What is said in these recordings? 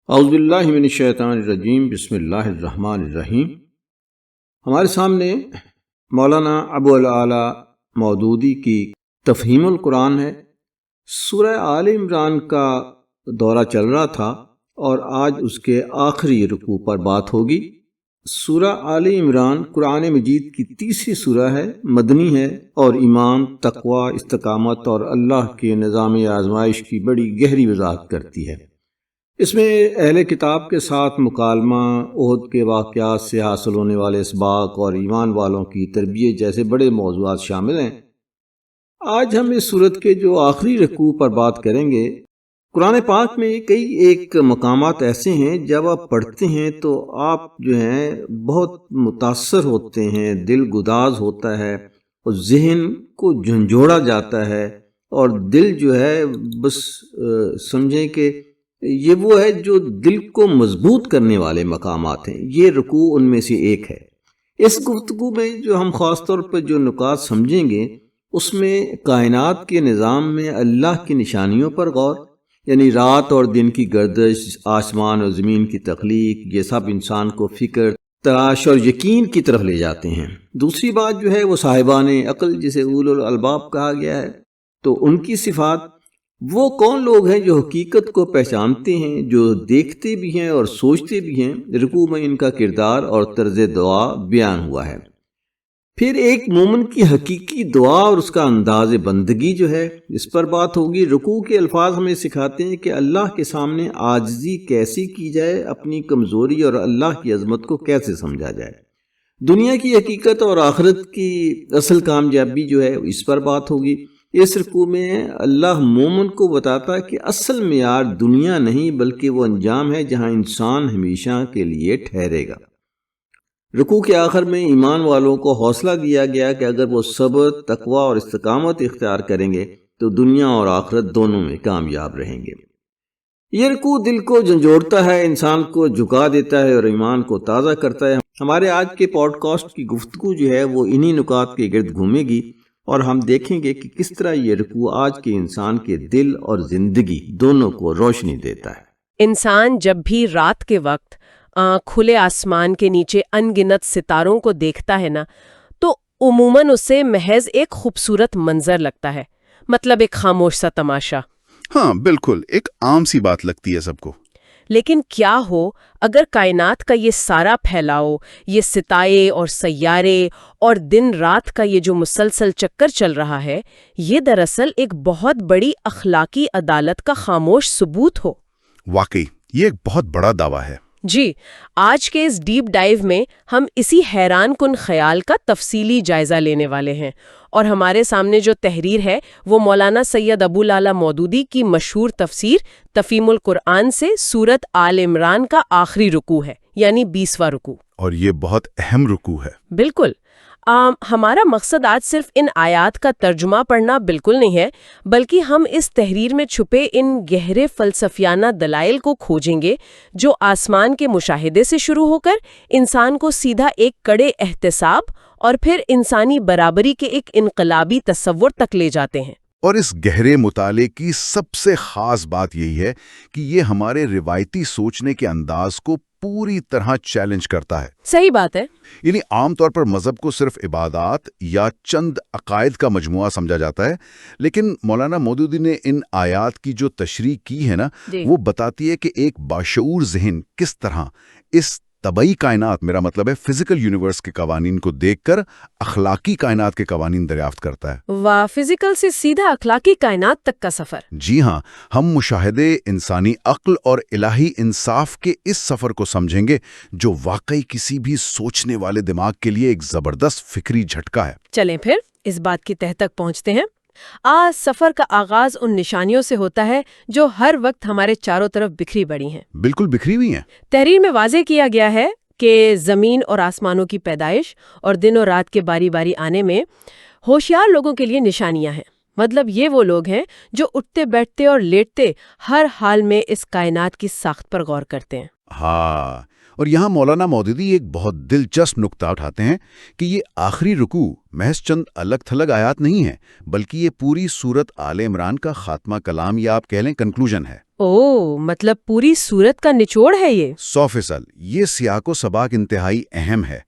اعوذ باللہ من الشیطان الرجیم، بسم اللہ الرحمن الرحیم۔ ہمارے سامنے مولانا ابو العلا مودودی کی تفہیم القرآن ہے۔ سورہ آل عمران کا دورہ چل رہا تھا اور آج اس کے آخری رکوع پر بات ہوگی۔ سورہ آل عمران قرآن مجید کی تیسری سورہ ہے، مدنی ہے اور ایمان، تقوی، استقامت اور اللہ کے نظام آزمائش کی بڑی گہری وضاحت کرتی ہے۔ اس میں اہل کتاب کے ساتھ مکالمہ، عہد کے واقعات سے حاصل ہونے والے اسباق اور ایمان والوں کی تربیت جیسے بڑے موضوعات شامل ہیں۔ آج ہم اس سورت کے جو آخری رکوع پر بات کریں گے۔ قرآن پاک میں کئی ایک مقامات ایسے ہیں جب آپ پڑھتے ہیں تو آپ جو ہیں بہت متاثر ہوتے ہیں، دل گداز ہوتا ہے اور ذہن کو جھنجھوڑا جاتا ہے، اور دل جو ہے بس سمجھیں کہ یہ وہ ہے جو دل کو مضبوط کرنے والے مقامات ہیں۔ یہ رکوع ان میں سے ایک ہے۔ اس گفتگو میں جو ہم خاص طور پر جو نکات سمجھیں گے، اس میں کائنات کے نظام میں اللہ کی نشانیوں پر غور، یعنی رات اور دن کی گردش، آسمان اور زمین کی تخلیق، یہ سب انسان کو فکر، تلاش اور یقین کی طرف لے جاتے ہیں۔ دوسری بات جو ہے وہ صاحبان عقل، جسے اولو الالباب کہا گیا ہے، تو ان کی صفات، وہ کون لوگ ہیں جو حقیقت کو پہچانتے ہیں، جو دیکھتے بھی ہیں اور سوچتے بھی ہیں۔ رکوع میں ان کا کردار اور طرز دعا بیان ہوا ہے۔ پھر ایک مومن کی حقیقی دعا اور اس کا انداز بندگی جو ہے، اس پر بات ہوگی۔ رکوع کے الفاظ ہمیں سکھاتے ہیں کہ اللہ کے سامنے عاجزی کیسی کی جائے، اپنی کمزوری اور اللہ کی عظمت کو کیسے سمجھا جائے۔ دنیا کی حقیقت اور آخرت کی اصل کامیابی جو ہے، اس پر بات ہوگی۔ اس رکوع میں اللہ مومن کو بتاتا ہے کہ اصل معیار دنیا نہیں بلکہ وہ انجام ہے جہاں انسان ہمیشہ کے لیے ٹھہرے گا۔ رکوع کے آخر میں ایمان والوں کو حوصلہ دیا گیا کہ اگر وہ صبر، تقوی اور استقامت اختیار کریں گے تو دنیا اور آخرت دونوں میں کامیاب رہیں گے۔ یہ رکوع دل کو جھنجھوڑتا ہے، انسان کو جھکا دیتا ہے اور ایمان کو تازہ کرتا ہے۔ ہمارے آج کے پوڈ کاسٹ کی گفتگو جو ہے وہ انہی نکات کے گرد گھومے گی، اور ہم دیکھیں گے کہ کس طرح یہ رکوع آج کے انسان کے دل اور زندگی دونوں کو روشنی دیتا ہے۔ انسان جب بھی رات کے وقت کھلے آسمان کے نیچے ان گنت ستاروں کو دیکھتا ہے نا، تو عموماً اسے محض ایک خوبصورت منظر لگتا ہے، مطلب ایک خاموش سا تماشا۔ ہاں بالکل، ایک عام سی بات لگتی ہے سب کو۔ لیکن کیا ہو اگر کائنات کا یہ سارا پھیلاؤ، یہ ستارے اور سیارے اور دن رات کا یہ جو مسلسل چکر چل رہا ہے، یہ دراصل ایک بہت بڑی اخلاقی عدالت کا خاموش ثبوت ہو؟ واقعی یہ ایک بہت بڑا دعویٰ ہے۔ جی، آج کے اس ڈیپ ڈائیو میں ہم اسی حیران کن خیال کا تفصیلی جائزہ لینے والے ہیں، اور ہمارے سامنے جو تحریر ہے وہ مولانا سید ابو العلا مودودی کی مشہور تفسیر تفہیم القرآن سے سورت آل عمران کا آخری رکوع ہے، یعنی 20واں رکوع۔ اور یہ بہت اہم رکوع ہے۔ بالکل۔ ہمارا مقصد آج صرف ان آیات کا ترجمہ پڑھنا بالکل نہیں ہے، بلکہ ہم اس تحریر میں چھپے ان گہرے فلسفیانہ دلائل کو کھوجیں گے جو آسمان کے مشاہدے سے شروع ہو کر انسان کو سیدھا ایک کڑے احتساب اور پھر انسانی برابری کے ایک انقلابی تصور تک لے جاتے ہیں۔ اور اس گہرے مطالعے کی سب سے خاص بات یہی ہے کہ یہ ہمارے روایتی سوچنے کے انداز کو پوری طرح چیلنج کرتا ہے۔ صحیح بات ہے۔ یعنی عام طور پر مذہب کو صرف عبادات یا چند عقائد کا مجموعہ سمجھا جاتا ہے، لیکن مولانا مودودی نے ان آیات کی جو تشریح کی ہے نا، وہ بتاتی ہے کہ ایک باشعور ذہن کس طرح اس طبعی کائنات، میرا مطلب ہے فزیکل یونیورس کے قوانین کو دیکھ کر اخلاقی کائنات کے قوانین دریافت کرتا ہے۔ واہ، فزیکل سے سیدھا اخلاقی کائنات تک کا سفر۔ جی ہاں، ہم مشاہدے، انسانی عقل اور الہی انصاف کے اس سفر کو سمجھیں گے جو واقعی کسی بھی سوچنے والے دماغ کے لیے ایک زبردست فکری جھٹکا ہے۔ چلیں پھر اس بات کی تہ تک پہنچتے ہیں۔ سفر کا آغاز ان نشانیوں سے ہوتا ہے جو ہر وقت ہمارے چاروں طرف بکھری پڑی ہیں۔ بالکل بکھری ہوئی ہیں۔ تحریر میں واضح کیا گیا ہے کہ زمین اور آسمانوں کی پیدائش اور دن اور رات کے باری باری آنے میں ہوشیار لوگوں کے لیے نشانیاں ہیں۔ مطلب یہ وہ لوگ ہیں جو اٹھتے بیٹھتے اور لیٹتے ہر حال میں اس کائنات کی ساخت پر غور کرتے ہیں۔ ہاں، اور یہاں مولانا مودودی ایک بہت دلچسپ نقطہ اٹھاتے ہیں کہ یہ آخری رکوع محض چند الگ تھلگ آیات نہیں ہے، بلکہ یہ پوری سورت آل عمران کا خاتمہ کلام یا آپ کہہ لیں کنکلوژن ہے۔ او مطلب پوری صورت کا نچوڑ ہے یہ؟ 100%۔ یہ سیاق و سباق انتہائی اہم ہے۔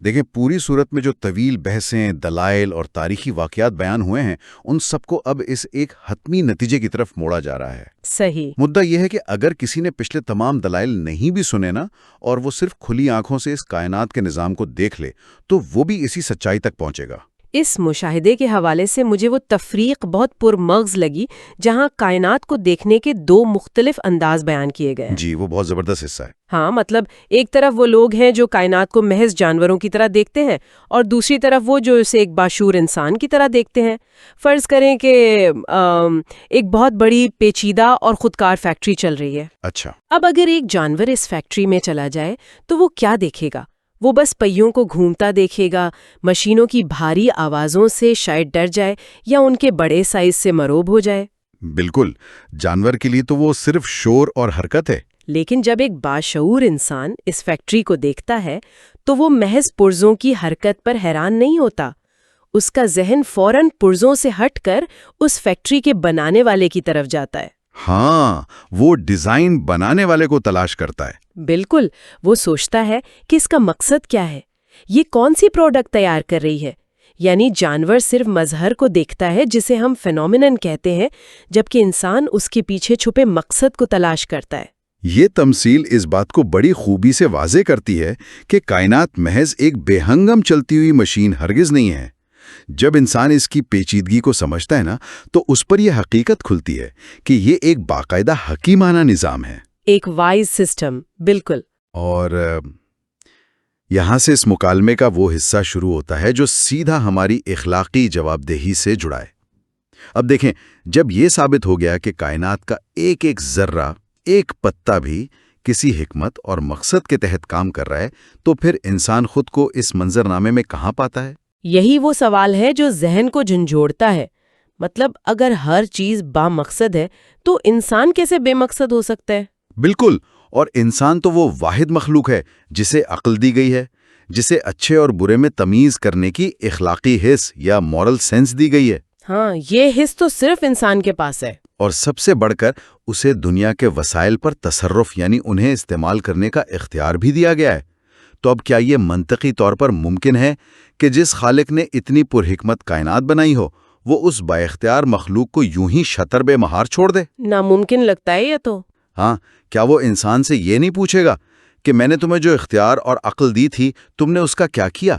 دیکھیں پوری صورت میں جو طویل بحثیں، دلائل اور تاریخی واقعات بیان ہوئے ہیں ان سب کو اب اس ایک حتمی نتیجے کی طرف موڑا جا رہا ہے۔ صحیح۔ مدعا یہ ہے کہ اگر کسی نے پچھلے تمام دلائل نہیں بھی سنے نا اور وہ صرف کھلی آنکھوں سے اس کائنات کے نظام کو دیکھ لے تو وہ بھی اسی سچائی تک پہنچے گا۔ اس مشاہدے کے حوالے سے مجھے وہ تفریق بہت پرمغز لگی جہاں کائنات کو دیکھنے کے 2 مختلف انداز بیان کیے گئے ہیں۔ جی وہ بہت زبردست حصہ ہے۔ ہاں مطلب ایک طرف وہ لوگ ہیں جو کائنات کو محض جانوروں کی طرح دیکھتے ہیں اور دوسری طرف وہ جو اسے ایک باشعور انسان کی طرح دیکھتے ہیں۔ فرض کریں کہ ایک بہت بڑی پیچیدہ اور خودکار فیکٹری چل رہی ہے۔ اچھا۔ اب اگر ایک جانور اس فیکٹری میں چلا جائے تو وہ کیا دیکھے گا؟ وہ بس پہیوں کو گھومتا دیکھے گا، مشینوں کی بھاری آوازوں سے شاید ڈر جائے یا ان کے بڑے سائز سے مروب ہو جائے۔ بالکل، جانور کے لیے تو وہ صرف شور اور حرکت ہے۔ لیکن جب ایک باشعور انسان اس فیکٹری کو دیکھتا ہے تو وہ محض پرزوں کی حرکت پر حیران نہیں ہوتا، اس کا ذہن فوراً پرزوں سے ہٹ کر اس فیکٹری کے بنانے والے کی طرف جاتا ہے۔ ہاں، وہ ڈیزائن بنانے والے کو تلاش کرتا ہے۔ بالکل، وہ سوچتا ہے کہ اس کا مقصد کیا ہے، یہ کون سی پروڈکٹ تیار کر رہی ہے۔ یعنی جانور صرف مظہر کو دیکھتا ہے جسے ہم فینومینن کہتے ہیں، جبکہ انسان اس کے پیچھے چھپے مقصد کو تلاش کرتا ہے۔ یہ تمثیل اس بات کو بڑی خوبی سے واضح کرتی ہے کہ کائنات محض ایک بے ہنگم چلتی ہوئی مشین ہرگز نہیں ہے۔ جب انسان اس کی پیچیدگی کو سمجھتا ہے نا تو اس پر یہ حقیقت کھلتی ہے کہ یہ ایک باقاعدہ حکیمانہ نظام ہے، ایک وائز سسٹم۔ بالکل۔ اور یہاں سے اس مکالمے کا وہ حصہ شروع ہوتا ہے جو سیدھا ہماری اخلاقی جواب دہی سے جڑا ہے۔ اب دیکھیں، جب یہ ثابت ہو گیا کہ کائنات کا ایک ایک ذرہ، ایک پتا بھی کسی حکمت اور مقصد کے تحت کام کر رہا ہے تو پھر انسان خود کو اس منظرنامے میں کہاں پاتا ہے؟ یہی وہ سوال ہے جو ذہن کو جھنجھوڑتا ہے۔ مطلب اگر ہر چیز با مقصد ہے تو انسان کیسے بے مقصد ہو سکتا ہے؟ بالکل، اور انسان تو وہ واحد مخلوق ہے جسے عقل دی گئی ہے، جسے اچھے اور برے میں تمیز کرنے کی اخلاقی حس یا مورل سینس دی گئی ہے۔ ہاں، یہ حس تو صرف انسان کے پاس ہے۔ اور سب سے بڑھ کر اسے دنیا کے وسائل پر تصرف یعنی انہیں استعمال کرنے کا اختیار بھی دیا گیا ہے۔ تو اب کیا یہ منطقی طور پر ممکن ہے کہ جس خالق نے اتنی پرحکمت کائنات بنائی ہو وہ اس با اختیار مخلوق کو یوں ہی شتر بے مہار چھوڑ دے؟ ناممکن لگتا ہے یہ تو۔ ہاں، کیا وہ انسان سے یہ نہیں پوچھے گا کہ میں نے تمہیں جو اختیار اور عقل دی تھی تم نے اس کا کیا کیا؟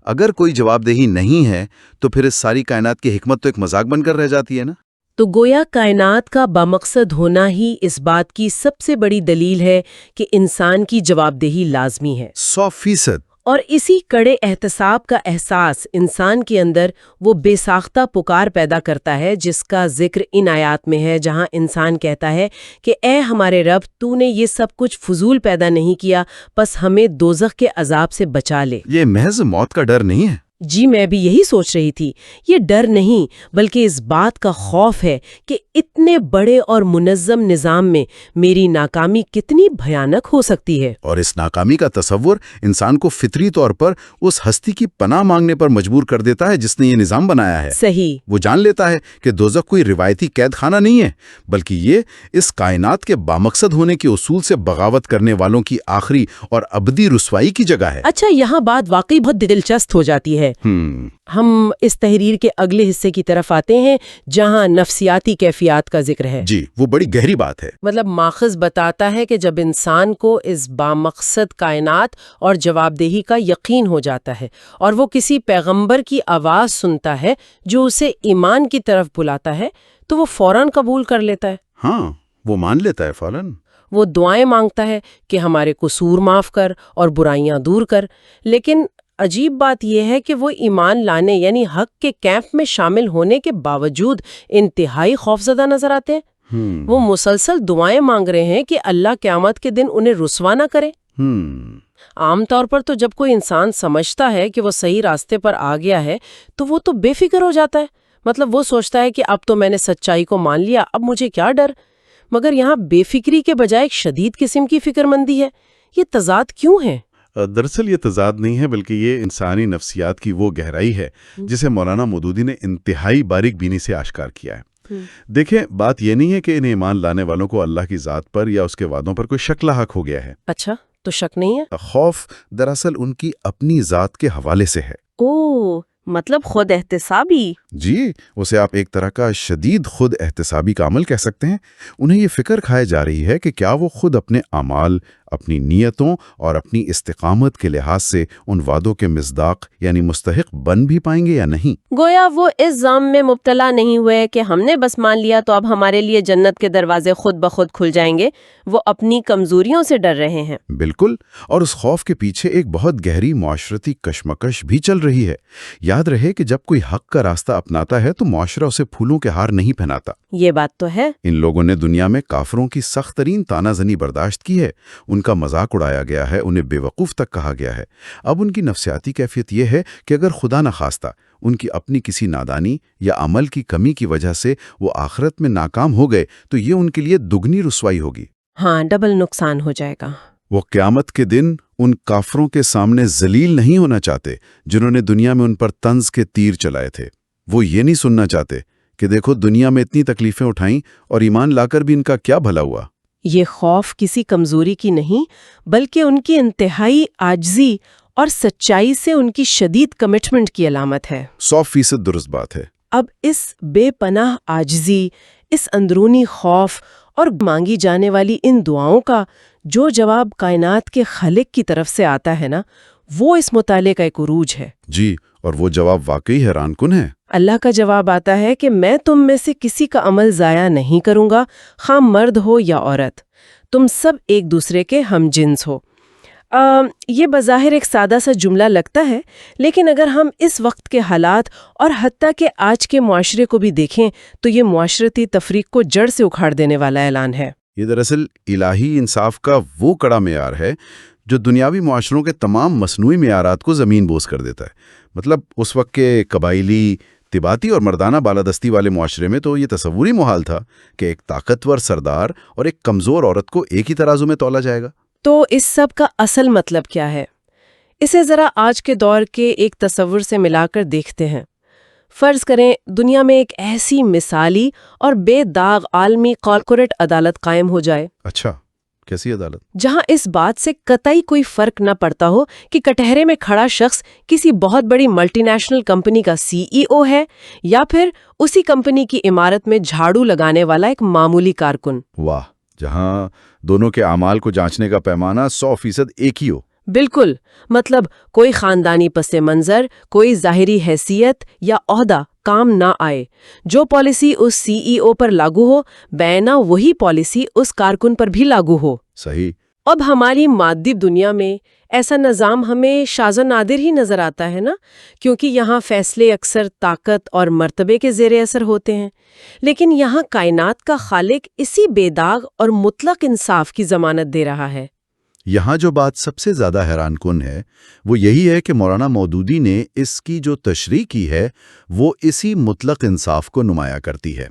اگر کوئی جواب دہی نہیں ہے تو پھر اس ساری کائنات کی حکمت تو ایک مذاق بن کر رہ جاتی ہے نا۔ تو گویا کائنات کا بامقصد ہونا ہی اس بات کی سب سے بڑی دلیل ہے کہ انسان کی جواب دہی لازمی ہے۔ 100%۔ اور اسی کڑے احتساب کا احساس انسان کے اندر وہ بے ساختہ پکار پیدا کرتا ہے جس کا ذکر ان آیات میں ہے، جہاں انسان کہتا ہے کہ اے ہمارے رب، تو نے یہ سب کچھ فضول پیدا نہیں کیا، بس ہمیں دوزخ کے عذاب سے بچا لے۔ یہ محض موت کا ڈر نہیں ہے۔ جی میں بھی یہی سوچ رہی تھی، یہ ڈر نہیں بلکہ اس بات کا خوف ہے کہ اتنے بڑے اور منظم نظام میں میری ناکامی کتنی بھیانک ہو سکتی ہے۔ اور اس ناکامی کا تصور انسان کو فطری طور پر اس ہستی کی پناہ مانگنے پر مجبور کر دیتا ہے جس نے یہ نظام بنایا ہے۔ صحیح۔ وہ جان لیتا ہے کہ دوزخ کوئی روایتی قید خانہ نہیں ہے بلکہ یہ اس کائنات کے بامقصد ہونے کے اصول سے بغاوت کرنے والوں کی آخری اور ابدی رسوائی کی جگہ ہے۔ اچھا، یہاں بات واقعی بہت دلچسپ ہو جاتی ہے۔ ہم اس تحریر کے اگلے حصے کی طرف آتے ہیں جہاں نفسیاتی کیفیات کا ذکر ہے۔ جی، وہ بڑی گہری بات ہے۔ مطلب ماخذ بتاتا ہے کہ جب انسان کو اس بامقصد کائنات اور جواب دہی کا یقین ہو جاتا ہے اور وہ کسی پیغمبر کی آواز سنتا ہے جو اسے ایمان کی طرف بلاتا ہے تو وہ فوراً قبول کر لیتا ہے۔ ہاں، وہ مان لیتا ہے فوراً۔ وہ دعائیں مانگتا ہے کہ ہمارے قصور معاف کر اور برائیاں دور کر، لیکن عجیب بات یہ ہے کہ وہ ایمان لانے یعنی حق کے کیمپ میں شامل ہونے کے باوجود انتہائی خوفزدہ نظر آتے ہیں۔ وہ مسلسل دعائیں مانگ رہے ہیں کہ اللہ قیامت کے دن انہیں رسوا نہ کرے۔ عام طور پر تو جب کوئی انسان سمجھتا ہے کہ وہ صحیح راستے پر آ گیا ہے تو وہ تو بے فکر ہو جاتا ہے۔ مطلب وہ سوچتا ہے کہ اب تو میں نے سچائی کو مان لیا، اب مجھے کیا ڈر۔ مگر یہاں بے فکری کے بجائے ایک شدید قسم کی فکر مندی ہے۔ یہ تضاد کیوں ہے؟ دراصل یہ تضاد نہیں ہے بلکہ یہ انسانی نفسیات کی وہ گہرائی ہے جسے مولانا مودودی نے انتہائی باریک بینی سے آشکار کیا ہے۔ دیکھیں بات یہ نہیں ہے کہ انہیں ایمان لانے والوں کو اللہ کی ذات پر یا اس کے وعدوں پر کوئی شک لاحق ہو گیا ہے۔ اچھا، تو شک نہیں ہے؟ خوف دراصل ان کی اپنی ذات کے حوالے سے ہے۔ اوہ، مطلب خود احتسابی۔ جی، اسے آپ ایک طرح کا شدید خود احتسابی کا عمل کہہ سکتے ہیں۔ انہیں یہ فکر کھائے جا رہی ہے کہ کیا وہ خود اپنے اعمال، اپنی نیتوں اور اپنی استقامت کے لحاظ سے ان وعدوں کے مصداق یعنی مستحق بن بھی پائیں گے یا نہیں۔ گویا وہ اس ظلم میں مبتلا نہیں ہوئے کہ ہم نے بس مان لیا تو اب ہمارے لیے جنت کے دروازے خود بخود کھل جائیں گے، وہ اپنی کمزوریوں سے ڈر رہے ہیں۔ بالکل، اور اس خوف کے پیچھے ایک بہت گہری معاشرتی کشمکش بھی چل رہی ہے۔ یاد رہے کہ جب کوئی حق کا راستہ اپناتا ہے تو معاشرہ اسے پھولوں کے ہار نہیں پہناتا۔ یہ بات تو ہے۔ ان لوگوں نے دنیا میں کافروں کی سخت ترین تانہ زنی برداشت کی ہے، ان کا مذاق اڑایا گیا ہے، انہیں بے وقوف تک کہا گیا ہے۔ اب ان کی نفسیاتی کیفیت یہ ہے کہ اگر خدا نخواستہ ان کی اپنی کسی نادانی یا عمل کی کمی کی وجہ سے وہ آخرت میں ناکام ہو گئے تو یہ ان کے لیے دگنی رسوائی ہوگی۔ ہاں، ڈبل نقصان ہو جائے گا۔ وہ قیامت کے دن ان کافروں کے سامنے ذلیل نہیں ہونا چاہتے جنہوں نے دنیا میں ان پر طنز کے تیر چلائے تھے۔ وہ یہ نہیں سننا چاہتے کہ دیکھو دنیا میں اتنی تکلیفیں اٹھائیں اور ایمان لا کر بھی ان کا کیا بھلا ہوا۔ یہ خوف کسی کمزوری کی نہیں بلکہ ان کی انتہائی عاجزی اور سچائی سے ان کی شدید کمٹمنٹ کی علامت ہے۔ 100% درست بات ہے۔ اب اس بے پناہ عاجزی، اس اندرونی خوف اور مانگی جانے والی ان دعاؤں کا جو جواب کائنات کے خالق کی طرف سے آتا ہے نا، وہ اس مطالعے کا ایک عروج ہے۔ جی، اور وہ جواب واقعی حیران کن ہے۔ اللہ کا جواب آتا ہے کہ میں تم میں سے کسی کا عمل ضائع نہیں کروں گا، خواہ مرد ہو یا عورت، تم سب ایک دوسرے کے ہم جنس ہو۔ یہ بظاہر ایک سادہ سا جملہ لگتا ہے، لیکن اگر ہم اس وقت کے حالات اور حتیٰ کہ آج کے معاشرے کو بھی دیکھیں تو یہ معاشرتی تفریق کو جڑ سے اکھاڑ دینے والا اعلان ہے۔ یہ دراصل الہی انصاف کا وہ کڑا معیار ہے جو دنیاوی معاشروں کے تمام مصنوعی معیارات کو زمین بوس کر دیتا ہے۔ مطلب اس وقت کے قبائلی، طباتی اور مردانہ بالادستی والے معاشرے میں تو یہ تصوری محال تھا کہ ایک طاقتور سردار اور ایک کمزور عورت کو ایک ہی ترازو میں تولا جائے گا۔ تو اس سب کا اصل مطلب کیا ہے؟ اسے ذرا آج کے دور کے ایک تصور سے ملا کر دیکھتے ہیں۔ فرض کریں دنیا میں ایک ایسی مثالی اور بے داغ عالمی کارپوریٹ عدالت قائم ہو جائے۔ اچھا، کیسی عدالت؟ جہاں اس بات سے قطعی کوئی فرق نہ پڑتا ہو کہ کٹہرے میں کھڑا شخص کسی بہت بڑی ملٹی نیشنل کمپنی کا CEO ہے یا پھر اسی کمپنی کی عمارت میں جھاڑو لگانے والا ایک معمولی کارکن۔ واہ، جہاں دونوں کے اعمال کو جانچنے کا پیمانہ 100% ایک ہی ہو۔ بالکل، مطلب کوئی خاندانی پس منظر، کوئی ظاہری حیثیت یا عہدہ کام نہ آئے۔ جو پالیسی اس CEO پر لاگو ہو، بینا وہی پالیسی اس کارکن پر بھی لاگو ہو۔ صحیح۔ اب ہماری مادی دنیا میں ایسا نظام ہمیں شاذ و نادر ہی نظر آتا ہے نا، کیونکہ یہاں فیصلے اکثر طاقت اور مرتبے کے زیر اثر ہوتے ہیں۔ لیکن یہاں کائنات کا خالق اسی بے داغ اور مطلق انصاف کی ضمانت دے رہا ہے۔ یہاں جو بات سب سے زیادہ حیران کن ہے وہ یہی ہے کہ مولانا مودودی نے اس کی جو تشریح کی ہے وہ اسی مطلق انصاف کو نمایاں کرتی ہے۔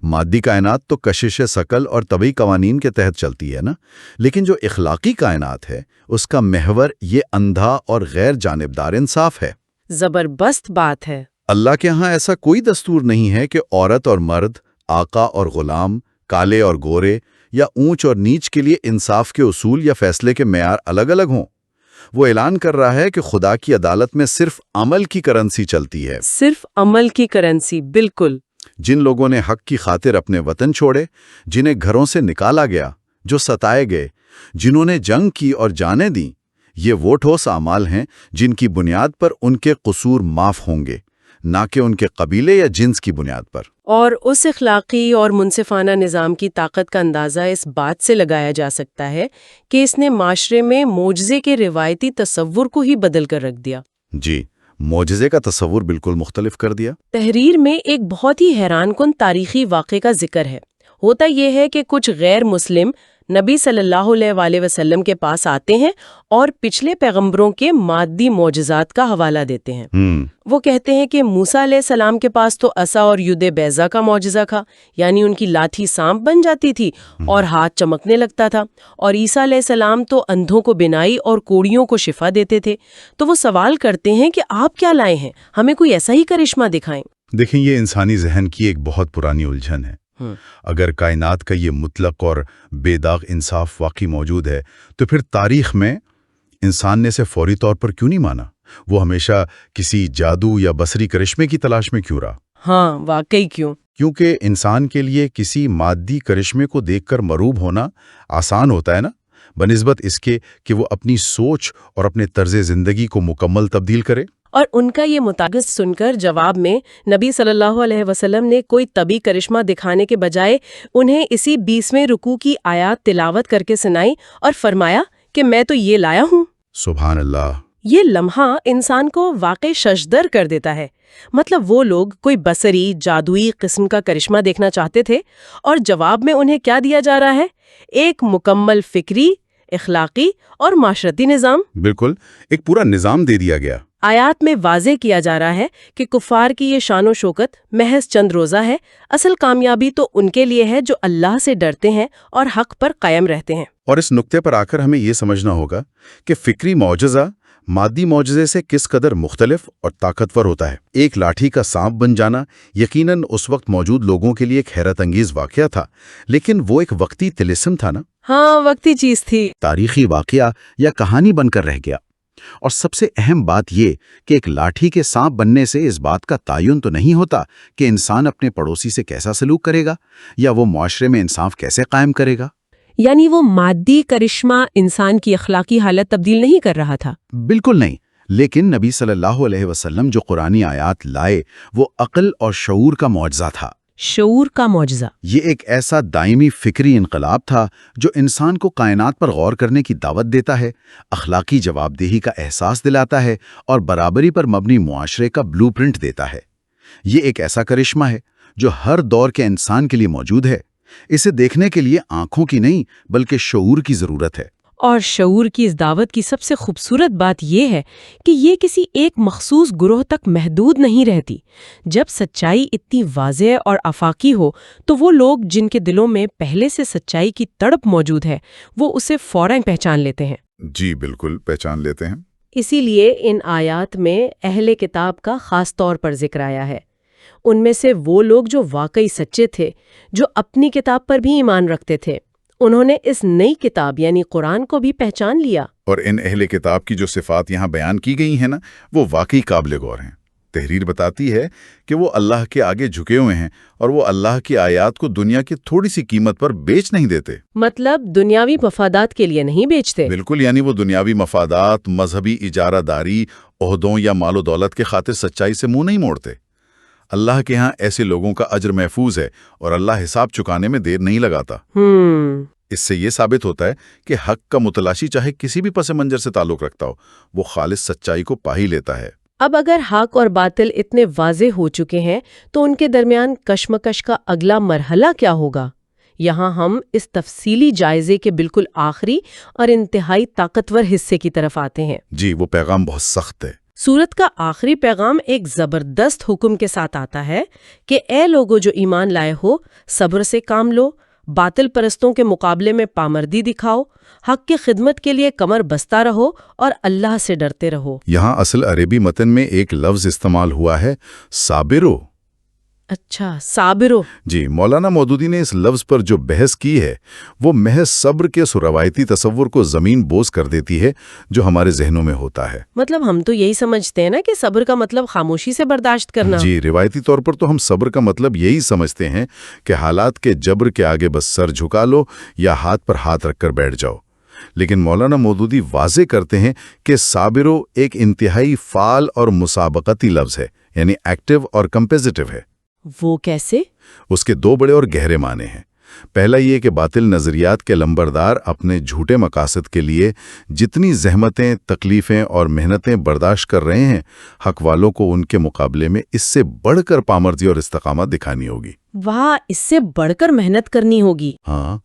مادی کائنات تو کشش ثقل اور طبعی قوانین کے تحت چلتی ہے نا، لیکن جو اخلاقی کائنات ہے اس کا محور یہ اندھا اور غیر جانبدار انصاف ہے۔ زبردست بات ہے۔ اللہ کے ہاں ایسا کوئی دستور نہیں ہے کہ عورت اور مرد، آقا اور غلام، کالے اور گورے یا اونچ اور نیچ کے لیے انصاف کے اصول یا فیصلے کے معیار الگ الگ ہوں۔ وہ اعلان کر رہا ہے کہ خدا کی عدالت میں صرف عمل کی کرنسی چلتی ہے۔ صرف عمل کی کرنسی، بالکل۔ جن لوگوں نے حق کی خاطر اپنے وطن چھوڑے، جنہیں گھروں سے نکالا گیا، جو ستائے گئے، جنہوں نے جنگ کی اور جانیں دیں، یہ وہ ٹھوس اعمال ہیں جن کی بنیاد پر ان کے قصور معاف ہوں گے، نہ کہ ان کے قبیلے یا جنس کی بنیاد پر۔ اور اس اخلاقی اور منصفانہ نظام کی طاقت کا اندازہ اس بات سے لگایا جا سکتا ہے کہ اس نے معاشرے میں معجزے کے روایتی تصور کو ہی بدل کر رکھ دیا۔ جی، معجزے کا تصور بالکل مختلف کر دیا۔ تحریر میں ایک بہت ہی حیران کن تاریخی واقعے کا ذکر ہے۔ ہوتا یہ ہے کہ کچھ غیر مسلم نبی صلی اللہ علیہ وسلم کے پاس آتے ہیں اور پچھلے پیغمبروں کے مادی معجزات کا حوالہ دیتے ہیں۔ وہ کہتے ہیں کہ موسیٰ علیہ السلام کے پاس تو عصا اور ید بیضا کا معجزہ تھا، یعنی ان کی لاٹھی سانپ بن جاتی تھی اور ہاتھ چمکنے لگتا تھا، اور عیسیٰ علیہ السلام تو اندھوں کو بینائی اور کوڑیوں کو شفا دیتے تھے۔ تو وہ سوال کرتے ہیں کہ آپ کیا لائے ہیں، ہمیں کوئی ایسا ہی کرشمہ دکھائیں۔ دیکھیں یہ انسانی ذہن کی ایک بہت پرانی الجھن ہے۔ اگر کائنات کا یہ مطلق اور بے داغ انصاف واقعی موجود ہے تو پھر تاریخ میں انسان نے اسے فوری طور پر کیوں نہیں مانا؟ وہ ہمیشہ کسی جادو یا بصری کرشمے کی تلاش میں کیوں رہا؟ ہاں واقعی کیوں؟ کیونکہ انسان کے لیے کسی مادی کرشمے کو دیکھ کر مروب ہونا آسان ہوتا ہے نا، بنسبت اس کے کہ وہ اپنی سوچ اور اپنے طرز زندگی کو مکمل تبدیل کرے۔ اور ان کا یہ مطالبہ سن کر جواب میں نبی صلی اللہ علیہ وسلم نے کوئی طبی کرشمہ دکھانے کے بجائے انہیں اسی 20ویں رکوع کی آیات تلاوت کر کے سنائی اور فرمایا کہ میں تو یہ لایا ہوں۔ سبحان اللہ! یہ لمحہ انسان کو واقعی ششدر کر دیتا ہے۔ مطلب وہ لوگ کوئی بصری جادوئی قسم کا کرشمہ دیکھنا چاہتے تھے اور جواب میں انہیں کیا دیا جا رہا ہے؟ ایک مکمل فکری، اخلاقی اور معاشرتی نظام۔ بالکل، ایک پورا نظام دے دیا گیا۔ آیات میں واضح کیا جا رہا ہے کہ کفار کی یہ شان و شوکت محض چند روزہ ہے، اصل کامیابی تو ان کے لیے ہے جو اللہ سے ڈرتے ہیں اور حق پر قائم رہتے ہیں۔ اور اس نقطے پر آ کر ہمیں یہ سمجھنا ہوگا کہ فکری معجزہ مادی معجزے سے کس قدر مختلف اور طاقتور ہوتا ہے۔ ایک لاٹھی کا سانپ بن جانا یقیناً اس وقت موجود لوگوں کے لیے ایک حیرت انگیز واقعہ تھا، لیکن وہ ایک وقتی طلسم تھا نا۔ ہاں وقتی چیز تھی، تاریخی واقعہ یا کہانی بن کر رہ گیا۔ اور سب سے اہم بات یہ کہ ایک لاٹھی کے سانپ بننے سے اس بات کا تعین تو نہیں ہوتا کہ انسان اپنے پڑوسی سے کیسا سلوک کرے گا یا وہ معاشرے میں انصاف کیسے قائم کرے گا۔ یعنی وہ مادی کرشمہ انسان کی اخلاقی حالت تبدیل نہیں کر رہا تھا۔ بالکل نہیں، لیکن نبی صلی اللہ علیہ وسلم جو قرآنی آیات لائے وہ عقل اور شعور کا معجزہ تھا۔ شعور کا معجزہ، یہ ایک ایسا دائمی فکری انقلاب تھا جو انسان کو کائنات پر غور کرنے کی دعوت دیتا ہے، اخلاقی جواب دہی کا احساس دلاتا ہے اور برابری پر مبنی معاشرے کا بلو پرنٹ دیتا ہے۔ یہ ایک ایسا کرشمہ ہے جو ہر دور کے انسان کے لیے موجود ہے۔ اسے دیکھنے کے لیے آنکھوں کی نہیں بلکہ شعور کی ضرورت ہے۔ اور شعور کی اس دعوت کی سب سے خوبصورت بات یہ ہے کہ یہ کسی ایک مخصوص گروہ تک محدود نہیں رہتی۔ جب سچائی اتنی واضح اور آفاقی ہو تو وہ لوگ جن کے دلوں میں پہلے سے سچائی کی تڑپ موجود ہے وہ اسے فوراً پہچان لیتے ہیں۔ جی بالکل پہچان لیتے ہیں۔ اسی لیے ان آیات میں اہل کتاب کا خاص طور پر ذکر آیا ہے۔ ان میں سے وہ لوگ جو واقعی سچے تھے، جو اپنی کتاب پر بھی ایمان رکھتے تھے، انہوں نے اس نئی کتاب یعنی قرآن کو بھی پہچان لیا۔ اور ان اہل کتاب کی جو صفات یہاں بیان کی گئی ہیں نا، وہ واقعی قابل غور ہیں۔ تحریر بتاتی ہے کہ وہ اللہ کے آگے جھکے ہوئے ہیں اور وہ اللہ کی آیات کو دنیا کی تھوڑی سی قیمت پر بیچ نہیں دیتے۔ مطلب دنیاوی مفادات کے لیے نہیں بیچتے۔ بالکل، یعنی وہ دنیاوی مفادات، مذہبی اجارہ داری، عہدوں یا مال و دولت کے خاطر سچائی سے منہ نہیں موڑتے۔ اللہ کے ہاں ایسے لوگوں کا اجر محفوظ ہے اور اللہ حساب چکانے میں دیر نہیں لگاتا۔ اس سے یہ ثابت ہوتا ہے کہ حق کا متلاشی چاہے کسی بھی پس منظر سے تعلق رکھتا ہو، وہ خالص سچائی کو پا ہی لیتا ہے۔ اب اگر حق اور باطل اتنے واضح ہو چکے ہیں تو ان کے درمیان کشمکش کا اگلا مرحلہ کیا ہوگا؟ یہاں ہم اس تفصیلی جائزے کے بالکل آخری اور انتہائی طاقتور حصے کی طرف آتے ہیں۔ جی، وہ پیغام بہت سخت ہے۔ سورت کا آخری پیغام ایک زبردست حکم کے ساتھ آتا ہے کہ اے لوگو جو ایمان لائے ہو، صبر سے کام لو، باطل پرستوں کے مقابلے میں پامردی دکھاؤ، حق کی خدمت کے لیے کمر بستہ رہو اور اللہ سے ڈرتے رہو۔ یہاں اصل عربی متن میں ایک لفظ استعمال ہوا ہے، صابرو۔ اچھا، صابرو۔ جی، مولانا مودودی نے اس لفظ پر جو بحث کی ہے وہ محض صبر کے روایتی تصور کو زمین بوس کر دیتی ہے جو ہمارے ذہنوں میں ہوتا ہے۔ مطلب ہم تو یہی سمجھتے ہیں نا کہ صبر کا مطلب خاموشی سے برداشت کرنا۔ جی، روایتی طور پر تو ہم صبر کا مطلب یہی سمجھتے ہیں کہ حالات کے جبر کے آگے بس سر جھکا لو یا ہاتھ پر ہاتھ رکھ کر بیٹھ جاؤ۔ لیکن مولانا مودودی واضح کرتے ہیں کہ صابرو ایک انتہائی فعال اور مسابقتی لفظ ہے، یعنی ایکٹیو اور کمپیٹیٹو ہے۔ وہ کیسے؟ اس کے دو بڑے اور گہرے معنی ہیں۔ پہلا یہ کہ باطل نظریات کے لمبردار اپنے جھوٹے مقاصد کے لیے جتنی زحمتیں، تکلیفیں اور محنتیں برداشت کر رہے ہیں، حق والوں کو ان کے مقابلے میں اس سے بڑھ کر پامرزی اور استقامت دکھانی ہوگی۔ واہ، اس سے بڑھ کر محنت کرنی ہوگی۔ ہاں،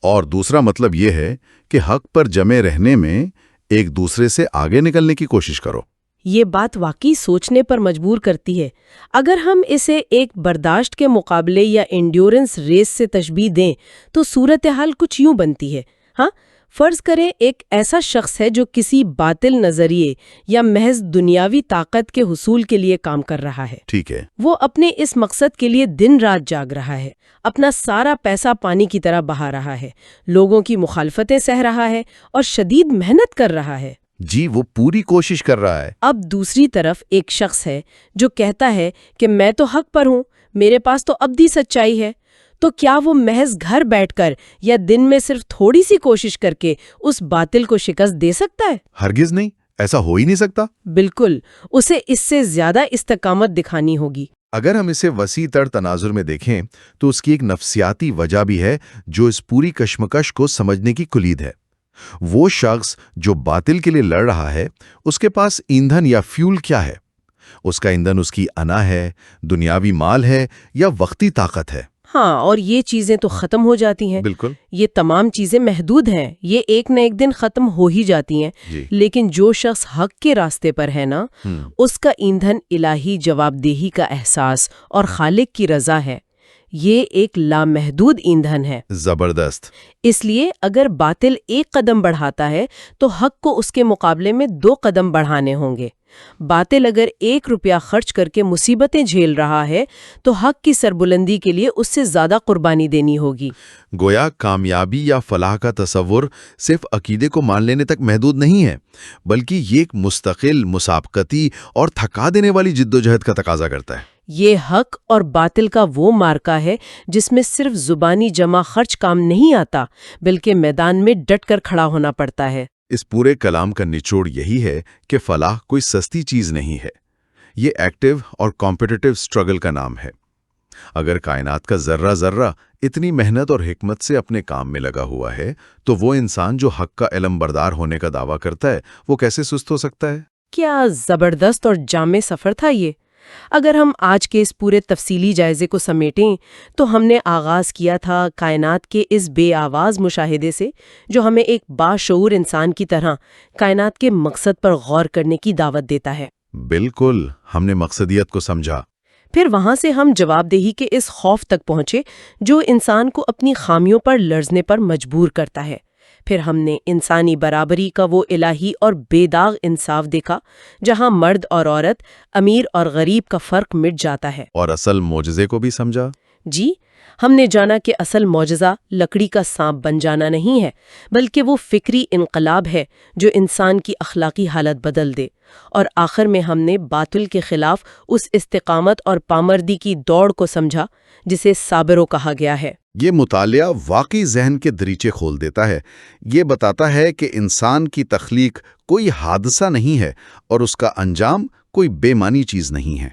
اور دوسرا مطلب یہ ہے کہ حق پر جمے رہنے میں ایک دوسرے سے آگے نکلنے کی کوشش کرو۔ یہ بات واقعی سوچنے پر مجبور کرتی ہے۔ اگر ہم اسے ایک برداشت کے مقابلے یا انڈیورنس ریس سے تشبیہ دیں تو صورتحال کچھ یوں بنتی ہے۔ ہاں، فرض کریں ایک ایسا شخص ہے جو کسی باطل نظریے یا محض دنیاوی طاقت کے حصول کے لیے کام کر رہا ہے۔ ٹھیک ہے۔ وہ اپنے اس مقصد کے لیے دن رات جاگ رہا ہے، اپنا سارا پیسہ پانی کی طرح بہا رہا ہے، لوگوں کی مخالفتیں سہ رہا ہے اور شدید محنت کر رہا ہے۔ جی، وہ پوری کوشش کر رہا ہے۔ اب دوسری طرف ایک شخص ہے جو کہتا ہے کہ میں تو حق پر ہوں، میرے پاس تو ابدی سچائی ہے۔ تو کیا وہ محض گھر بیٹھ کر یا دن میں صرف تھوڑی سی کوشش کر کے اس باطل کو شکست دے سکتا ہے؟ ہرگز نہیں، ایسا ہو ہی نہیں سکتا۔ بالکل، اسے اس سے زیادہ استقامت دکھانی ہوگی۔ اگر ہم اسے وسیع تر تناظر میں دیکھیں تو اس کی ایک نفسیاتی وجہ بھی ہے جو اس پوری کشمکش کو سمجھنے کی کلید ہے۔ وہ شخص جو باطل کے لیے لڑ رہا ہے، اس کے پاس ایندھن یا فیول کیا ہے؟ اس کا ایندھن اس کی انا ہے، دنیاوی مال ہے یا وقتی طاقت ہے؟ ہاں، اور یہ چیزیں تو ختم ہو جاتی ہیں۔ بالکل۔ یہ تمام چیزیں محدود ہیں، یہ ایک نہ ایک دن ختم ہو ہی جاتی ہیں۔ جی۔ لیکن جو شخص حق کے راستے پر ہے نا، اس کا ایندھن الہی جواب دہی کا احساس اور خالق کی رضا ہے۔ یہ ایک لامحدود ایندھن ہے۔ زبردست۔ اس لیے اگر باطل ایک قدم بڑھاتا ہے تو حق کو اس کے مقابلے میں 2 قدم بڑھانے ہوں گے۔ باطل اگر 1 روپیہ خرچ کر کے مصیبتیں جھیل رہا ہے تو حق کی سربلندی کے لیے اس سے زیادہ قربانی دینی ہوگی۔ گویا کامیابی یا فلاح کا تصور صرف عقیدے کو مان لینے تک محدود نہیں ہے، بلکہ یہ ایک مستقل، مسابقتی اور تھکا دینے والی جدوجہد کا تقاضا کرتا ہے۔ یہ حق اور باطل کا وہ مارکا ہے جس میں صرف زبانی جمع خرچ کام نہیں آتا، بلکہ میدان میں ڈٹ کر کھڑا ہونا پڑتا ہے۔ اس پورے کلام کا نچوڑ یہی ہے کہ فلاح کوئی سستی چیز نہیں ہے، یہ ایکٹیو اور کمپیٹیٹو سٹرگل کا نام ہے۔ اگر کائنات کا ذرہ ذرہ اتنی محنت اور حکمت سے اپنے کام میں لگا ہوا ہے تو وہ انسان جو حق کا علم بردار ہونے کا دعویٰ کرتا ہے وہ کیسے سست ہو سکتا ہے؟ کیا زبردست اور جامع سفر تھا یہ! اگر ہم آج کے اس پورے تفصیلی جائزے کو سمیٹیں تو ہم نے آغاز کیا تھا کائنات کے اس بے آواز مشاہدے سے جو ہمیں ایک باشعور انسان کی طرح کائنات کے مقصد پر غور کرنے کی دعوت دیتا ہے۔ بالکل، ہم نے مقصدیت کو سمجھا۔ پھر وہاں سے ہم جواب دہی کے اس خوف تک پہنچے جو انسان کو اپنی خامیوں پر لرزنے پر مجبور کرتا ہے۔ پھر ہم نے انسانی برابری کا وہ الہی اور بے داغ انصاف دیکھا جہاں مرد اور عورت، امیر اور غریب کا فرق مٹ جاتا ہے۔ اور اصل معجزے کو بھی سمجھا۔ جی، ہم نے جانا کہ اصل معجزہ لکڑی کا سانپ بن جانا نہیں ہے، بلکہ وہ فکری انقلاب ہے جو انسان کی اخلاقی حالت بدل دے۔ اور آخر میں ہم نے باطل کے خلاف اس استقامت اور پامردی کی دوڑ کو سمجھا جسے صابرو کہا گیا ہے۔ یہ مطالعہ واقعی ذہن کے دریچے کھول دیتا ہے۔ یہ بتاتا ہے کہ انسان کی تخلیق کوئی حادثہ نہیں ہے اور اس کا انجام کوئی بے معنی چیز نہیں ہے۔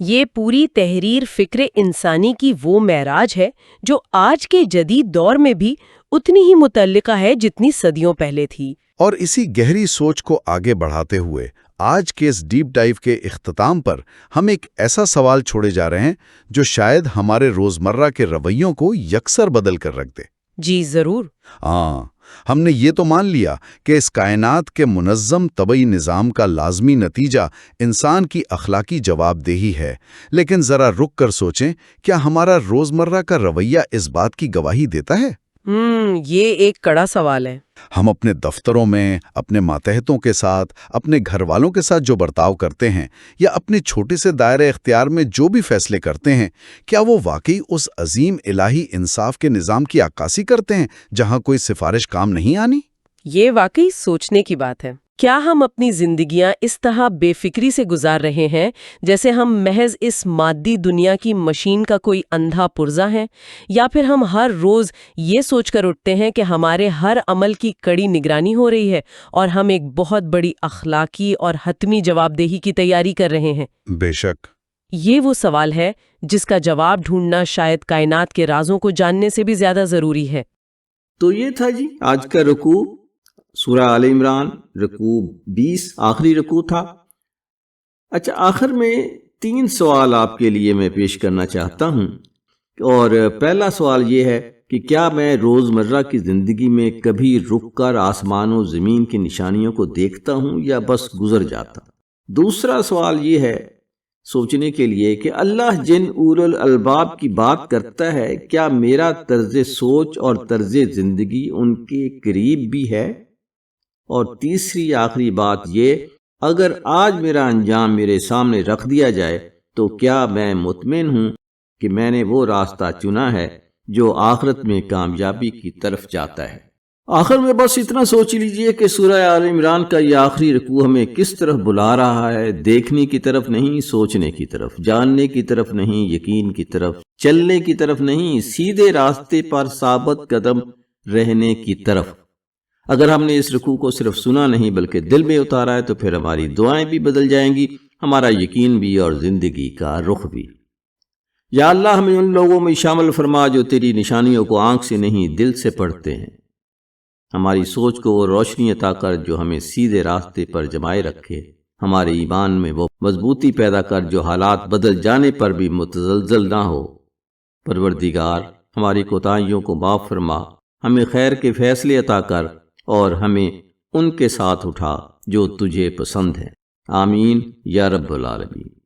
یہ پوری تحریر فکر انسانی کی وہ معراج ہے جو آج کے جدید دور میں بھی اتنی ہی متعلقہ ہے جتنی صدیوں پہلے تھی۔ اور اسی گہری سوچ کو آگے بڑھاتے ہوئے آج کے اس ڈیپ ڈائیو کے اختتام پر ہم ایک ایسا سوال چھوڑے جا رہے ہیں جو شاید ہمارے روزمرہ کے رویوں کو یکسر بدل کر رکھ دے۔ جی ضرور۔ ہاں، ہم نے یہ تو مان لیا کہ اس کائنات کے منظم طبعی نظام کا لازمی نتیجہ انسان کی اخلاقی جواب دہی ہے، لیکن ذرا رک کر سوچیں، کیا ہمارا روزمرہ کا رویہ اس بات کی گواہی دیتا ہے؟ یہ ایک کڑا سوال ہے۔ ہم اپنے دفتروں میں، اپنے ماتحتوں کے ساتھ، اپنے گھر والوں کے ساتھ جو برتاؤ کرتے ہیں یا اپنے چھوٹے سے دائرہ اختیار میں جو بھی فیصلے کرتے ہیں، کیا وہ واقعی اس عظیم الہی انصاف کے نظام کی عکاسی کرتے ہیں جہاں کوئی سفارش کام نہیں آنی؟ یہ واقعی سوچنے کی بات ہے۔ کیا ہم اپنی زندگیاں اس طرح بے فکری سے گزار رہے ہیں جیسے ہم محض اس مادی دنیا کی مشین کا کوئی اندھا پرزہ ہیں، یا پھر ہم ہر روز یہ سوچ کر اٹھتے ہیں کہ ہمارے ہر عمل کی کڑی نگرانی ہو رہی ہے اور ہم ایک بہت بڑی اخلاقی اور حتمی جواب دہی کی تیاری کر رہے ہیں؟ بے شک۔ یہ وہ سوال ہے جس کا جواب ڈھونڈنا شاید کائنات کے رازوں کو جاننے سے بھی زیادہ ضروری ہے۔ تو یہ تھا جی آج کا رکوع، سورہ آل عمران رکوع 20 آخری رکوع تھا۔ اچھا، آخر میں 3 سوال آپ کے لیے میں پیش کرنا چاہتا ہوں، اور پہلا سوال یہ ہے کہ کیا میں روزمرہ کی زندگی میں کبھی رک کر آسمان و زمین کی نشانیوں کو دیکھتا ہوں یا بس گزر جاتا؟ دوسرا سوال یہ ہے سوچنے کے لیے کہ اللہ جن اولو الالباب کی بات کرتا ہے کیا میرا طرز سوچ اور طرز زندگی ان کے قریب بھی ہے؟ اور تیسری آخری بات یہ، اگر آج میرا انجام میرے سامنے رکھ دیا جائے تو کیا میں مطمئن ہوں کہ میں نے وہ راستہ چنا ہے جو آخرت میں کامیابی کی طرف جاتا ہے؟ آخر میں بس اتنا سوچ لیجئے کہ سورہ آل عمران کا یہ آخری رکوع ہمیں کس طرف بلا رہا ہے، دیکھنے کی طرف نہیں، سوچنے کی طرف، جاننے کی طرف نہیں، یقین کی طرف، چلنے کی طرف نہیں، سیدھے راستے پر ثابت قدم رہنے کی طرف۔ اگر ہم نے اس رکوع کو صرف سنا نہیں بلکہ دل میں اتارا ہے تو پھر ہماری دعائیں بھی بدل جائیں گی، ہمارا یقین بھی اور زندگی کا رخ بھی۔ یا اللہ ہمیں ان لوگوں میں شامل فرما جو تیری نشانیوں کو آنکھ سے نہیں دل سے پڑھتے ہیں۔ ہماری سوچ کو وہ روشنی عطا کر جو ہمیں سیدھے راستے پر جمائے رکھے، ہمارے ایمان میں وہ مضبوطی پیدا کر جو حالات بدل جانے پر بھی متزلزل نہ ہو۔ پروردگار ہماری کوتاہیوں کو معاف فرما، ہمیں خیر کے فیصلے عطا کر اور ہمیں ان کے ساتھ اٹھا جو تجھے پسند ہے۔ آمین یا رب العالمین۔